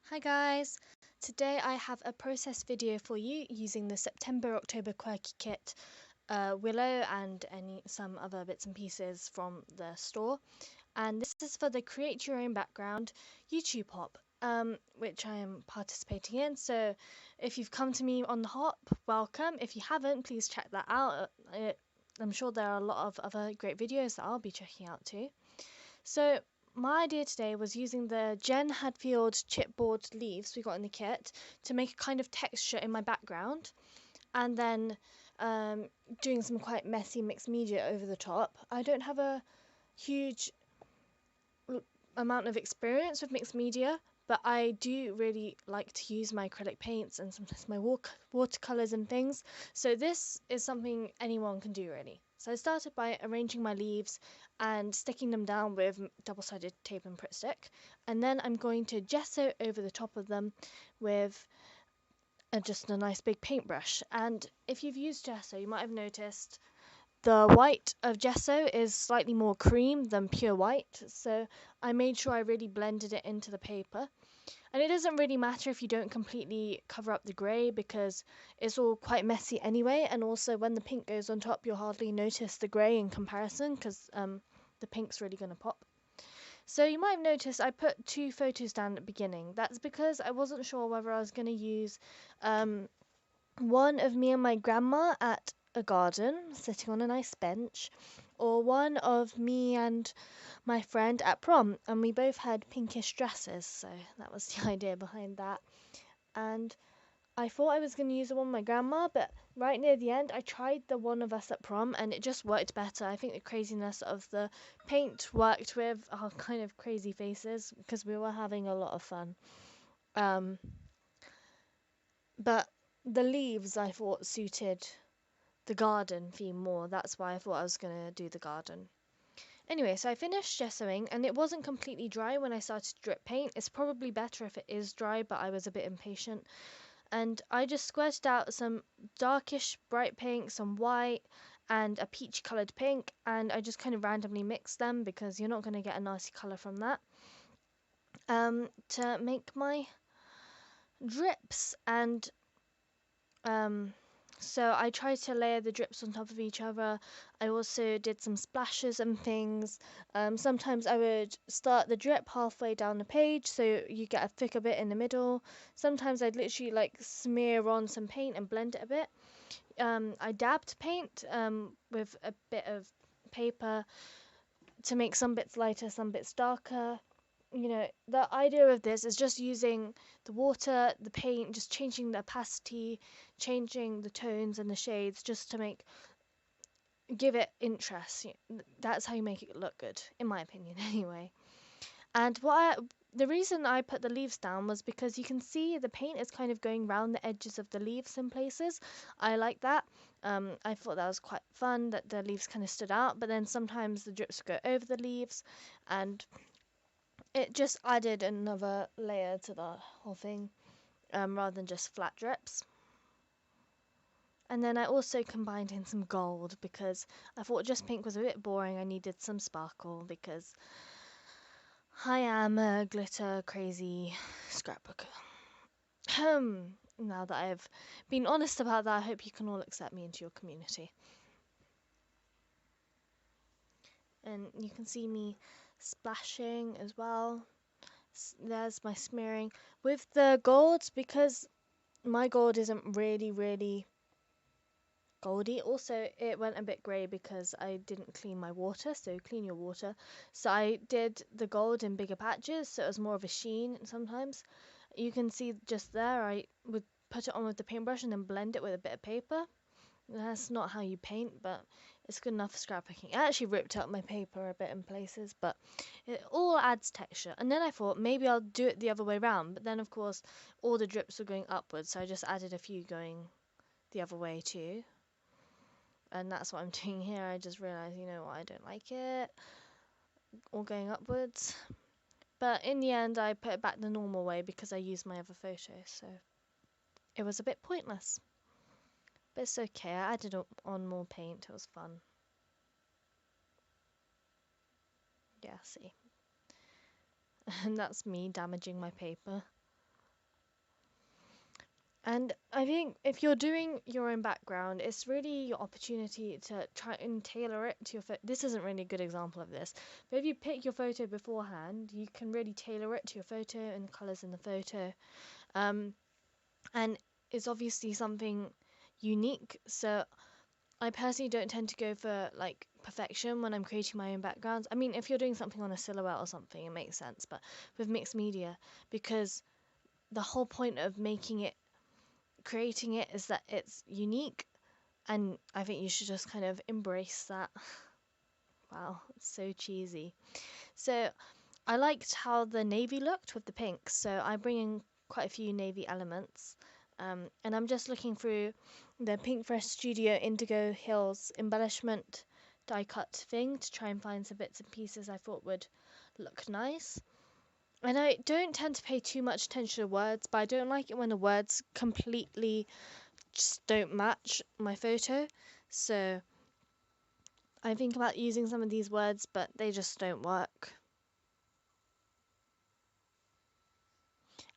Hi guys! Today I have a process video for you using the September October Quirky Kit Willow and some other bits and pieces from the store. And this is for the Create Your Own Background YouTube Hop, which I am participating in. So if you've come to me on the hop, welcome. If you haven't, please check that out. I'm sure there are a lot of other great videos that I'll be checking out too. So my idea today was using the Jen Hadfield chipboard leaves we got in the kit to make a kind of texture in my background, and then doing some quite messy mixed media over the top. I don't have a huge amount of experience with mixed media, but I do really like to use my acrylic paints and sometimes my watercolors and things. So this is something anyone can do really. So I started by arranging my leaves and sticking them down with double-sided tape and Pritt stick, and then I'm going to gesso over the top of them with just a nice big paintbrush. And if you've used gesso, you might have noticed the white of gesso is slightly more cream than pure white, so I made sure I really blended it into the paper. And it doesn't really matter if you don't completely cover up the grey because it's all quite messy anyway, and also when the pink goes on top you'll hardly notice the grey in comparison because the pink's really going to pop. So you might have noticed I put two photos down at the beginning. That's because I wasn't sure whether I was going to use one of me and my grandma at a garden sitting on a nice bench, or one of me and my friend at prom, and we both had pinkish dresses, so that was the idea behind that. And I thought I was going to use the one with my grandma, but right near the end I tried the one of us at prom and it just worked better. I think the craziness of the paint worked with our kind of crazy faces because we were having a lot of fun. Um, but the leaves I thought suited the garden theme more. That's why I thought I was going to do the garden. Anyway, so I finished gessoing and it wasn't completely dry when I started to drip paint. It's probably better if it is dry, but I was a bit impatient. And I just squirted out some darkish bright pink, some white, and a peach coloured pink, and I just kind of randomly mixed them because you're not going to get a nasty colour from that. To make my drips, and so I tried to layer the drips on top of each other. I also did some splashes and things. Sometimes I would start the drip halfway down the page so you get a thicker bit in the middle. Sometimes I'd literally like smear on some paint and blend it a bit. I dabbed paint with a bit of paper to make some bits lighter, some bits darker. You know, the idea of this is just using the water, the paint, just changing the opacity, changing the tones and the shades just to give it interest. That's how you make it look good, in my opinion, anyway. And the reason I put the leaves down was because you can see the paint is kind of going round the edges of the leaves in places. I like that. I thought that was quite fun that the leaves kind of stood out, but then sometimes the drips go over the leaves, and it just added another layer to the whole thing, rather than just flat drips. And then I also combined in some gold because I thought just pink was a bit boring. I needed some sparkle because I am a glitter crazy scrapbooker. Now that I've been honest about that, I hope you can all accept me into your community. And you can see me splashing as well. There's my smearing with the gold because my gold isn't really goldy. Also, it went a bit grey because I didn't clean my water, so clean your water. So I did the gold in bigger patches, so it was more of a sheen sometimes. You can see just there, I would put it on with the paintbrush and then blend it with a bit of paper. That's not how you paint, but it's good enough for scrapbooking. I actually ripped out my paper a bit in places, but it all adds texture. And then I thought maybe I'll do it the other way around, but then of course all the drips were going upwards, so I just added a few going the other way too. And that's what I'm doing here. I just realized, you know what, I don't like it all going upwards. But in the end, I put it back the normal way because I used my other photos, so it was a bit pointless. But it's okay, I added on more paint, it was fun. Yeah, see. And that's me damaging my paper. And I think if you're doing your own background, it's really your opportunity to try and tailor it to your photo. This isn't really a good example of this, but if you pick your photo beforehand, you can really tailor it to your photo and the colors in the photo. Um, and it's obviously something unique. So I personally don't tend to go for like perfection when I'm creating my own backgrounds. I mean, if you're doing something on a silhouette or something, it makes sense, but with mixed media, because the whole point of creating it is that it's unique, and I think you should just kind of embrace that. Wow, it's so cheesy. So I liked how the navy looked with the pink, so I bring in quite a few navy elements. And I'm just looking through the Pinkfresh Studio Indigo Hills embellishment die cut thing to try and find some bits and pieces I thought would look nice. And I don't tend to pay too much attention to words, but I don't like it when the words completely just don't match my photo. So I think about using some of these words, but they just don't work.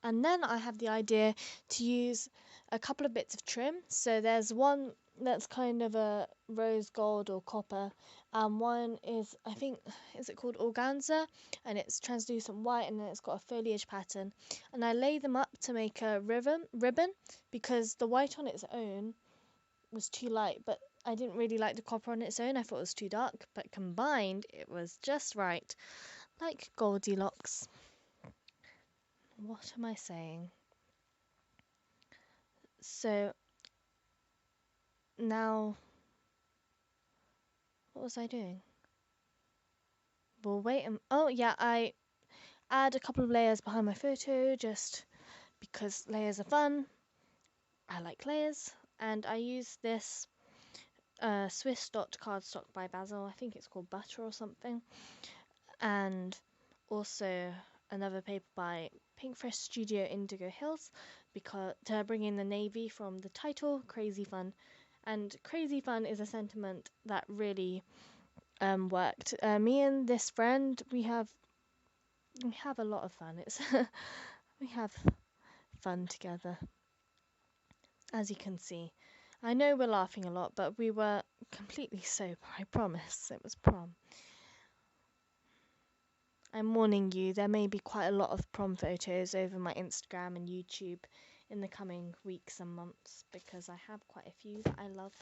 And then I have the idea to use a couple of bits of trim. So there's one that's kind of a rose gold or copper, and one is, I think, is it called organza? And it's translucent white, and then it's got a foliage pattern. And I lay them up to make a ribbon because the white on its own was too light, but I didn't really like the copper on its own. I thought it was too dark, but combined, it was just right, like Goldilocks. What am I saying? So now, what was I doing? Well, wait. Oh, yeah, I add a couple of layers behind my photo just because layers are fun. I like layers, and I use this Swiss dot cardstock by Basil. I think it's called Butter or something, and also another paper by Pinkfresh Studio Indigo Hills because to bring in the navy from the title, Crazy Fun. And crazy fun is a sentiment that really worked. Me and this friend, we have a lot of fun. It's we have fun together, as you can see. I know we're laughing a lot, but we were completely sober. I promise. It was prom. I'm warning you, there may be quite a lot of prom photos over my Instagram and YouTube in the coming weeks and months because I have quite a few that I love.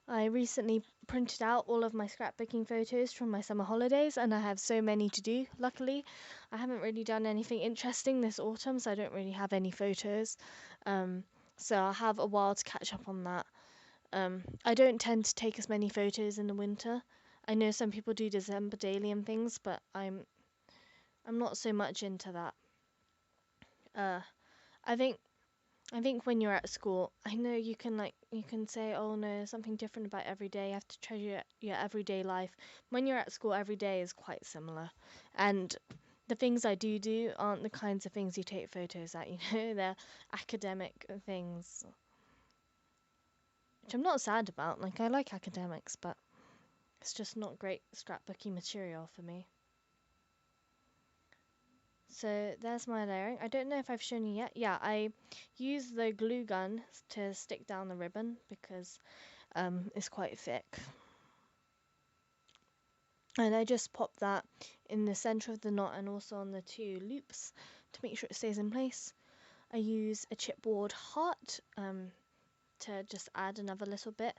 I recently printed out all of my scrapbooking photos from my summer holidays, and I have so many to do. Luckily, I haven't really done anything interesting this autumn, so I don't really have any photos. So I'll have a while to catch up on that. I don't tend to take as many photos in the winter. I know some people do December daily and things, but I'm not so much into that. Uh, I think when you're at school, I know you can say, oh no, something different about every day. You have to treasure your everyday life. When you're at school, every day is quite similar, and the things I do aren't the kinds of things you take photos at. They're academic things, which I'm not sad about. Like I like academics, but it's just not great scrapbooking material for me. So there's my layering. I don't know if I've shown you yet. Yeah, I use the glue gun to stick down the ribbon because it's quite thick. And I just pop that in the center of the knot and also on the two loops to make sure it stays in place. I use a chipboard heart to just add another little bit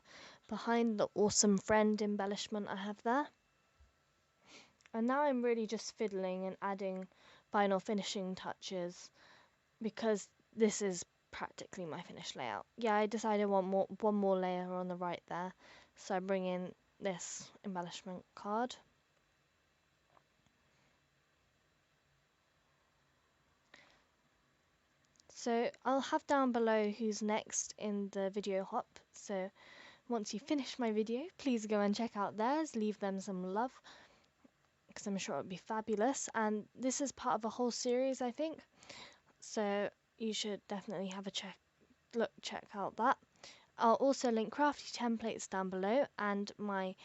behind the awesome friend embellishment I have there. And now I'm really just fiddling and adding final finishing touches because this is practically my finished layout. Yeah, I decided I want one more layer on the right there, so I bring in this embellishment card. So I'll have down below who's next in the video hop, so once you finish my video, please go and check out theirs, leave them some love, because I'm sure it would be fabulous, and this is part of a whole series, I think, so you should definitely have a check out that. I'll also link crafty templates down below and my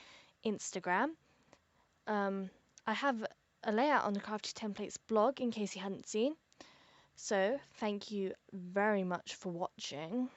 Instagram. I have a layout on the crafty templates blog in case you hadn't seen. So thank you very much for watching.